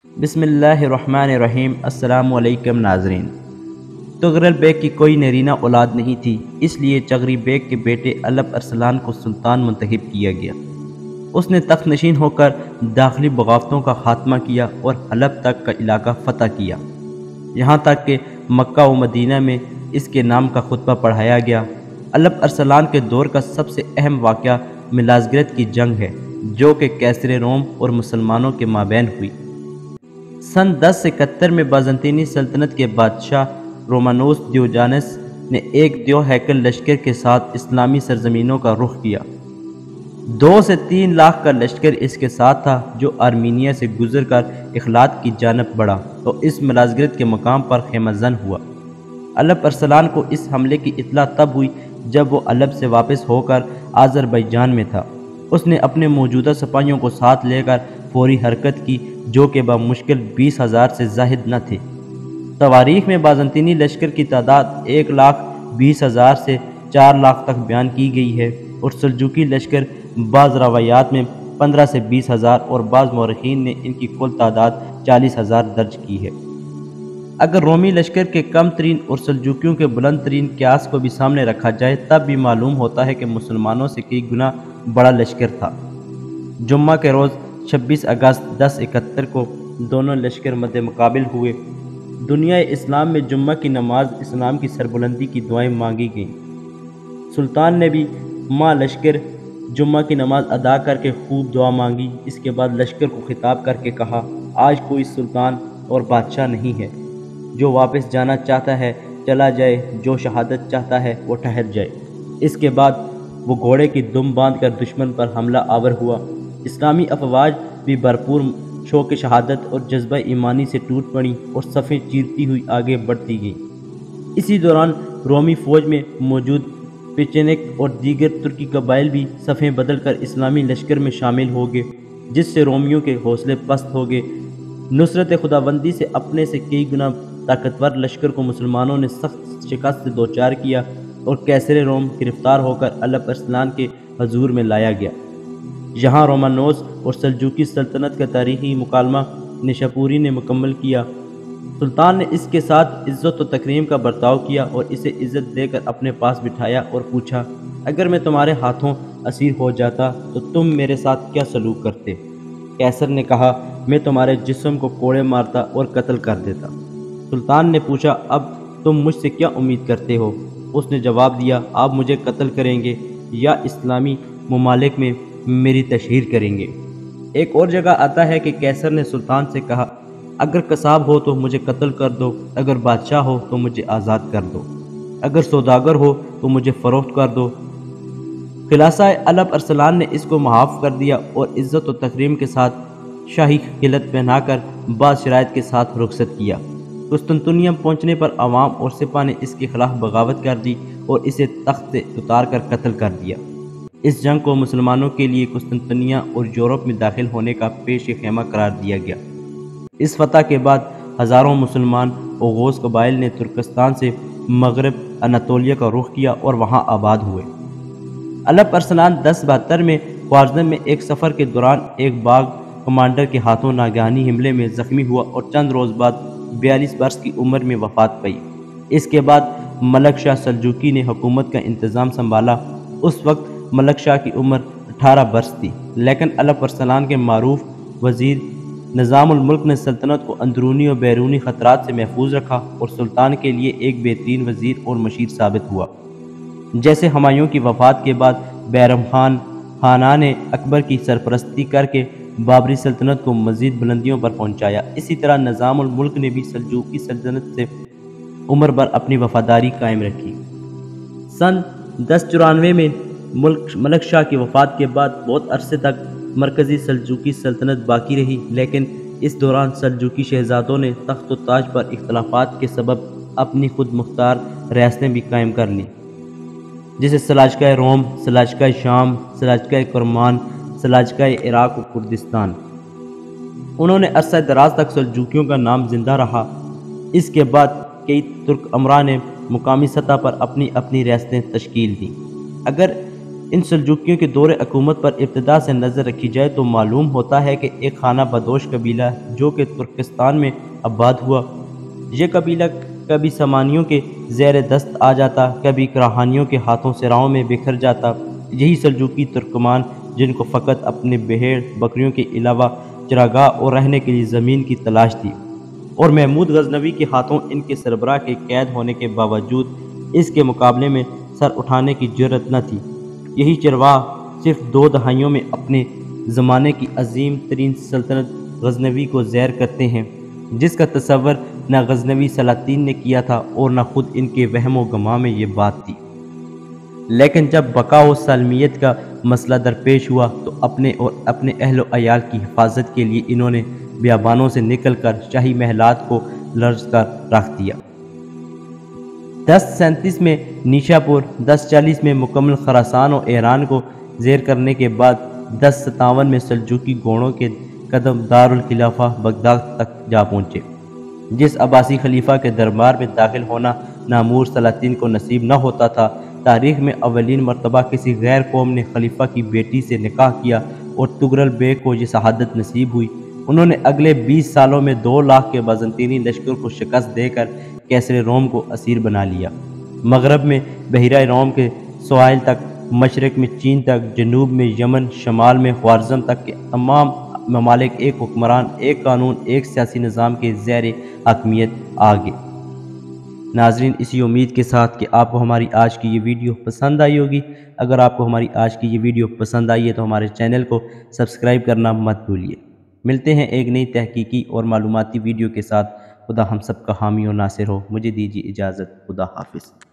بسم اللہ الرحمن الرحیم۔ السلام علیکم ناظرین۔ تغرل بیگ کی کوئی نرینہ اولاد نہیں تھی، اس لیے چغری بیگ کے بیٹے الپ ارسلان کو سلطان منتخب کیا گیا۔ اس نے تخت نشین ہو کر داخلی بغاوتوں کا خاتمہ کیا اور حلب تک کا علاقہ فتح کیا، یہاں تک کہ مکہ و مدینہ میں اس کے نام کا خطبہ پڑھایا گیا۔ الپ ارسلان کے دور کا سب سے اہم واقعہ ملازگرت کی جنگ ہے، جو کہ کیسر روم اور مسلمانوں کے مابین ہوئی۔ سن 1071 میں بازنطینی سلطنت کے بادشاہ رومانوس دیوجانس نے ایک دیو ہیکل لشکر کے ساتھ اسلامی سرزمینوں کا رخ کیا۔ 2 سے 3 لاکھ کا لشکر اس کے ساتھ تھا، جو آرمینیا سے گزر کر اخلاط کی جانب بڑھا تو اس ملازگرت کے مقام پر خیمہ زن ہوا۔ الپ ارسلان کو اس حملے کی اطلاع تب ہوئی جب وہ الپ سے واپس ہو کر آذربائیجان میں تھا۔ اس نے اپنے موجودہ سپاہیوں کو ساتھ لے کر فوری حرکت کی، جو کہ بمشکل 20,000 سے زائد نہ تھے۔ تواریخ میں بازنطینی لشکر کی تعداد 1,20,000 سے 4 لاکھ تک بیان کی گئی ہے، اور سلجوقی لشکر بعض روایات میں 15 سے 20,000 اور بعض مورخین نے ان کی کل تعداد 40,000 درج کی ہے۔ اگر رومی لشکر کے کم ترین اور سلجوکیوں کے بلند ترین قیاس کو بھی سامنے رکھا جائے، تب بھی معلوم ہوتا ہے کہ مسلمانوں سے کئی گنا بڑا لشکر تھا۔ جمعہ کے روز 26 اگست 1071 کو دونوں لشکر مد مقابل ہوئے۔ دنیا اسلام میں جمعہ کی نماز اسلام کی سربلندی کی دعائیں مانگی گئیں۔ سلطان نے بھی ماں لشکر جمعہ کی نماز ادا کر کے خوب دعا مانگی۔ اس کے بعد لشکر کو خطاب کر کے کہا، آج کوئی سلطان اور بادشاہ نہیں ہے، جو واپس جانا چاہتا ہے چلا جائے، جو شہادت چاہتا ہے وہ ٹھہر جائے۔ اس کے بعد وہ گھوڑے کی دم باندھ کر دشمن پر حملہ آور ہوا۔ اسلامی افواج بھی بھرپور شوق شہادت اور جذبہ ایمانی سے ٹوٹ پڑی اور صفیں چیرتی ہوئی آگے بڑھتی گئیں۔ اسی دوران رومی فوج میں موجود پیچینک اور دیگر ترکی قبائل بھی صفیں بدل کر اسلامی لشکر میں شامل ہو گئے، جس سے رومیوں کے حوصلے پست ہو گئے۔ نصرت خداوندی سے اپنے سے کئی گنا طاقتور لشکر کو مسلمانوں نے سخت شکست سے دوچار کیا اور کیسر روم گرفتار ہو کر الپ ارسلان کے حضور میں لایا گیا۔ یہاں رومانوس اور سلجوقی سلطنت کا تاریخی مکالمہ نشاپوری نے مکمل کیا۔ سلطان نے اس کے ساتھ عزت و تکریم کا برتاؤ کیا اور اسے عزت دے کر اپنے پاس بٹھایا اور پوچھا، اگر میں تمہارے ہاتھوں اسیر ہو جاتا تو تم میرے ساتھ کیا سلوک کرتے؟ کیسر نے کہا، میں تمہارے جسم کو کوڑے مارتا اور قتل کر دیتا۔ سلطان نے پوچھا، اب تم مجھ سے کیا امید کرتے ہو؟ اس نے جواب دیا، آپ مجھے قتل کریں گے یا اسلامی ممالک میں میری تشہیر کریں گے۔ ایک اور جگہ آتا ہے کہ کیسر نے سلطان سے کہا، اگر قصاب ہو تو مجھے قتل کر دو، اگر بادشاہ ہو تو مجھے آزاد کر دو، اگر سوداگر ہو تو مجھے فروخت کر دو۔ خلاصہ الپ ارسلان نے اس کو معاف کر دیا اور عزت و تکریم کے ساتھ شاہی خلعت پہنا کر بعض شرائط کے ساتھ رخصت کیا۔ قسطنطنیہ پہنچنے پر عوام اور سپاہ نے اس کے خلاف بغاوت کر دی اور اسے تخت سے اتار کر قتل کر دیا۔ اس جنگ کو مسلمانوں کے لیے قسطنطنیہ اور یورپ میں داخل ہونے کا پیش خیمہ قرار دیا گیا۔ اس فتح کے بعد ہزاروں مسلمان اوغوز قبائل نے ترکستان سے مغرب اناطولیہ کا رخ کیا اور وہاں آباد ہوئے۔ الپ ارسلان 1072 میں خوارزم میں ایک سفر کے دوران ایک باغ کمانڈر کے ہاتھوں ناگہانی حملے میں زخمی ہوا اور چند روز بعد 42 برس کی عمر میں وفات پائی۔ اس کے بعد ملک شاہ سلجوقی نے حکومت کا انتظام سنبھالا۔ اس وقت ملک شاہ کی عمر 18 برس تھی، لیکن الپ ارسلان کے معروف وزیر نظام الملک نے سلطنت کو اندرونی اور بیرونی خطرات سے محفوظ رکھا اور سلطان کے لیے ایک بہترین وزیر اور مشیر ثابت ہوا۔ جیسے ہمایوں کی وفات کے بعد بیرم خان خانان نے اکبر کی سرپرستی کر کے بابری سلطنت کو مزید بلندیوں پر پہنچایا، اسی طرح نظام الملک نے بھی سلجوقی سلطنت سے عمر بھر اپنی وفاداری قائم رکھی۔ سن 1094 میں ملک شاہ کی وفات کے بعد بہت عرصے تک مرکزی سلجوقی سلطنت باقی رہی، لیکن اس دوران سلجوقی شہزادوں نے تخت و تاج پر اختلافات کے سبب اپنی خود مختار ریاستیں بھی قائم کر لیں، جیسے سلاجقہ روم، سلاجقہ شام، سلاجقہ کرمان، سلاجقہ عراق و کردستان۔ انہوں نے عرصہ دراز تک سلجوقیوں کا نام زندہ رہا۔ اس کے بعد کئی ترک امراء نے مقامی سطح پر اپنی اپنی ریاستیں تشکیل دیں۔ اگر ان سلجوکیوں کے دور حکومت پر ابتدا سے نظر رکھی جائے تو معلوم ہوتا ہے کہ ایک خانہ بدوش قبیلہ جو کہ ترکستان میں آباد ہوا، یہ قبیلہ کبھی سامانیوں کے زیر دست آ جاتا، کبھی کراہانیوں کے ہاتھوں سراؤں میں بکھر جاتا۔ یہی سلجوکی ترکمان جن کو فقط اپنے بھیڑ بکریوں کے علاوہ چراگاہ اور رہنے کے لیے زمین کی تلاش تھی، اور محمود غزنوی کے ہاتھوں ان کے سربراہ کے قید ہونے کے باوجود اس کے مقابلے میں سر اٹھانے کی جرأت نہ تھی۔ یہی چرواہ صرف 2 دہائیوں میں اپنے زمانے کی عظیم ترین سلطنت غزنوی کو زیر کرتے ہیں، جس کا تصور نہ غزنوی سلاطین نے کیا تھا اور نہ خود ان کے وہم و گمان میں یہ بات تھی۔ لیکن جب بقا و سالمیت کا مسئلہ درپیش ہوا تو اپنے اور اپنے اہل و عیال کی حفاظت کے لیے انہوں نے بیابانوں سے نکل کر شاہی محلات کو لرز کر رکھ دیا۔ 1037 میں نیشا پور، 1040 میں مکمل خراسان و ایران کو زیر کرنے کے بعد 1057 میں سلجوکی گھوڑوں کے قدم دارالخلافہ بغداد تک جا پہنچے۔ جس عباسی خلیفہ کے دربار میں داخل ہونا نامور سلاطین کو نصیب نہ ہوتا تھا، تاریخ میں اولین مرتبہ کسی غیر قوم نے خلیفہ کی بیٹی سے نکاح کیا اور تغرل بیگ کو یہ سعادت نصیب ہوئی۔ انہوں نے اگلے 20 سالوں میں 2 لاکھ کے بازنطینی لشکر کو شکست دے کر کیسر روم کو اسیر بنا لیا۔ مغرب میں بحیرہ روم کے سواحل تک، مشرق میں چین تک، جنوب میں یمن، شمال میں خوارزم تک کے تمام ممالک ایک حکمران، ایک قانون، ایک سیاسی نظام کے زیر حاکمیت آ گئے۔ ناظرین، اسی امید کے ساتھ کہ آپ کو ہماری آج کی یہ ویڈیو پسند آئی ہوگی۔ اگر آپ کو ہماری آج کی یہ ویڈیو پسند آئی ہے تو ہمارے چینل کو سبسکرائب کرنا مت بھولیے۔ ملتے ہیں ایک نئی تحقیقی اور معلوماتی ویڈیو کے ساتھ۔ خدا ہم سب کا حامی و ناصر ہو۔ مجھے دیجیے اجازت۔ خدا حافظ۔